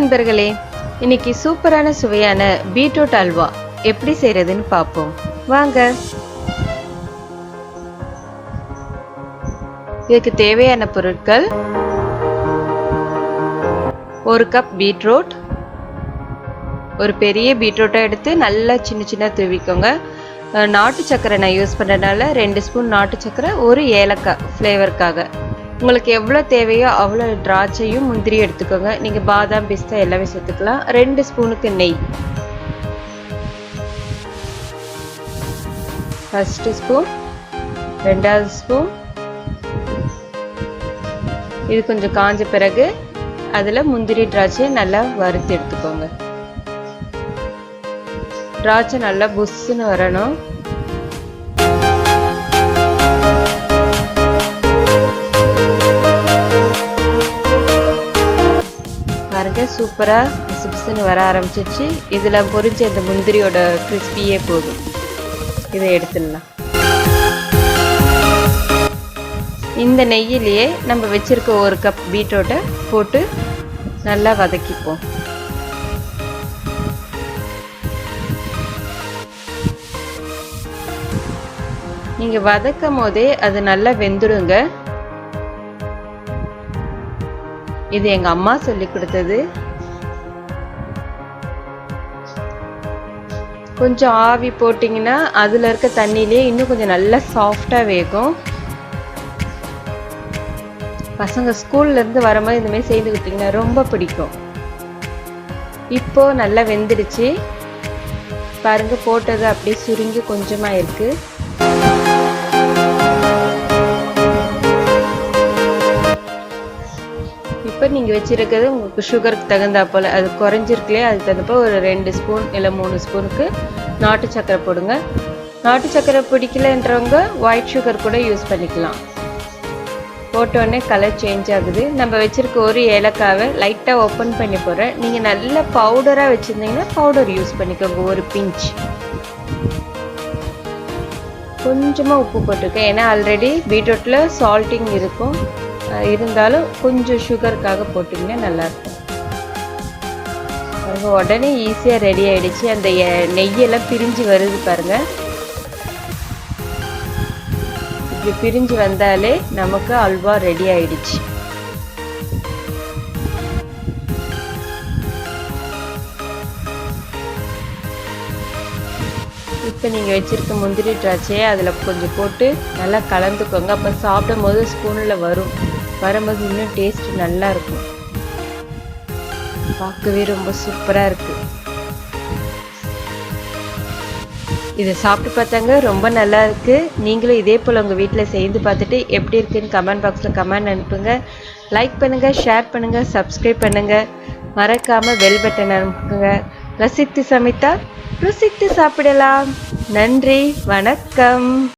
நண்பர்களே, இன்னைக்கு சூப்பரான சுவையான பீட்ரூட் அல்வா எப்படி செய்யறதுன்னு பார்ப்போம் வாங்க. இதுக்கு தேவையான பொருட்கள்: ஒரு கப் பீட்ரூட். ஒரு பெரிய பீட்ரூட்டை எடுத்து நல்லா சின்ன சின்ன துவிக்கோங்க. நாட்டு சக்கரை நான் யூஸ் பண்ணுறதுனால 2 ஸ்பூன் நாட்டு சக்கரை, ஒரு ஏலக்காய் ஃப்ளேவருக்காக. உங்களுக்கு எவ்வளோ தேவையோ அவ்வளோ திராட்சையும் முந்திரி எடுத்துக்கோங்க. நீங்கள் பாதாம் பிஸ்தா எல்லாமே சேர்த்துக்கலாம். 2 ஸ்பூனுக்கு நெய். ஃபர்ஸ்ட் ஸ்பூன், 2வது ஸ்பூன். இது கொஞ்சம் காஞ்ச பிறகு அதில் முந்திரி திராட்சையை நல்லா வறுத்து எடுத்துக்கோங்க. திராட்சை நல்லா புஷ்ஷுன்னு வரணும். பாருங்க, சூப்பரா புஷ்ஷுன்னு வர ஆரம்பிச்சிச்சு. இதுல பொரிஞ்ச இந்த முந்திரியோட கிறிஸ்பியே போதும். இதை எடுத்துடலாம். இந்த நெய்யிலேயே நம்ம வச்சிருக்க ஒரு கப் பீட்ரூட்டை போட்டு நல்லா வதக்கிப்போம். நீங்க வதக்கும் போதே அது நல்லா வெந்துடுங்க. இது எங்க அம்மா சொல்லி கொடுத்தது. கொஞ்சம் ஆவி போட்டிங்கன்னா அதுல இருக்க தண்ணியிலே இன்னும் கொஞ்சம் நல்லா சாஃப்டா வேகும். பசங்க ஸ்கூல்ல இருந்து வரும்போது இந்த மாதிரி செய்து கொடுத்தீங்கன்னா ரொம்ப பிடிக்கும். இப்போ நல்லா வெந்துடுச்சு பாருங்க. போட்டது அப்படியே சுருங்கி கொஞ்சமா இருக்கு. இப்போ நீங்கள் வச்சுருக்கிறது உங்களுக்கு சுகருக்கு தகுந்தா போல், அது குறைஞ்சிருக்கலையே, அதுக்கு தகுந்தப்போ ஒரு 2 ஸ்பூன் இல்லை 3 ஸ்பூனுக்கு நாட்டு சக்கரை போடுங்க. நாட்டு சக்கரை பிடிக்கலன்றவங்க ஒயிட் சுகர் கூட யூஸ் பண்ணிக்கலாம். போட்டோடனே கலர் சேஞ்ச் ஆகுது. நம்ம வச்சுருக்க ஒரு ஏலக்காவை லைட்டாக ஓப்பன் பண்ணி போடுறேன். நீங்கள் நல்ல பவுடராக வச்சுருந்தீங்கன்னா பவுடர் யூஸ் பண்ணிக்கோங்க. ஒரு பிஞ்ச். கொஞ்சமாக உப்பு போட்டிருக்கேன், ஏன்னா ஆல்ரெடி பீட்ரூட்டில் சால்ட்டிங் இருக்கும். இருந்தாலும் கொஞ்சம் சுகருக்காக போட்டிங்கன்னா நல்லாயிருக்கும். பாருங்க, உடனே ஈஸியாக ரெடி ஆகிடுச்சு. அந்த நெய்யெல்லாம் பிரிஞ்சு வருது பாருங்க. இப்படி பிரிஞ்சு வந்தாலே நமக்கு அல்வா ரெடி ஆயிடுச்சு. இப்போ நீங்கள் வச்சுருக்க முந்திரி திராட்சையை அதில் கொஞ்சம் போட்டு நல்லா கலந்துக்கோங்க. அப்போ சாப்பிடும் போது ஸ்பூனில் வரும்போது இன்னும் டேஸ்ட் நல்லா இருக்கும். பார்க்கவே ரொம்ப சூப்பராக இருக்குது. இதை சாப்பிட்டு பார்த்தாங்க, ரொம்ப நல்லா இருக்குது. நீங்களும் இதே போல் உங்கள் வீட்டில் செய்து பார்த்துட்டு எப்படி இருக்குன்னு கமெண்ட் பாக்ஸில் கமெண்ட் அனுப்புங்க. லைக் பண்ணுங்கள், ஷேர் பண்ணுங்கள், சப்ஸ்கிரைப் பண்ணுங்கள். மறக்காமல் பெல் பட்டன் அனுப்புங்க. ரசித்து சமைத்தா ருசித்து சாப்பிடலாம். நன்றி, வணக்கம்.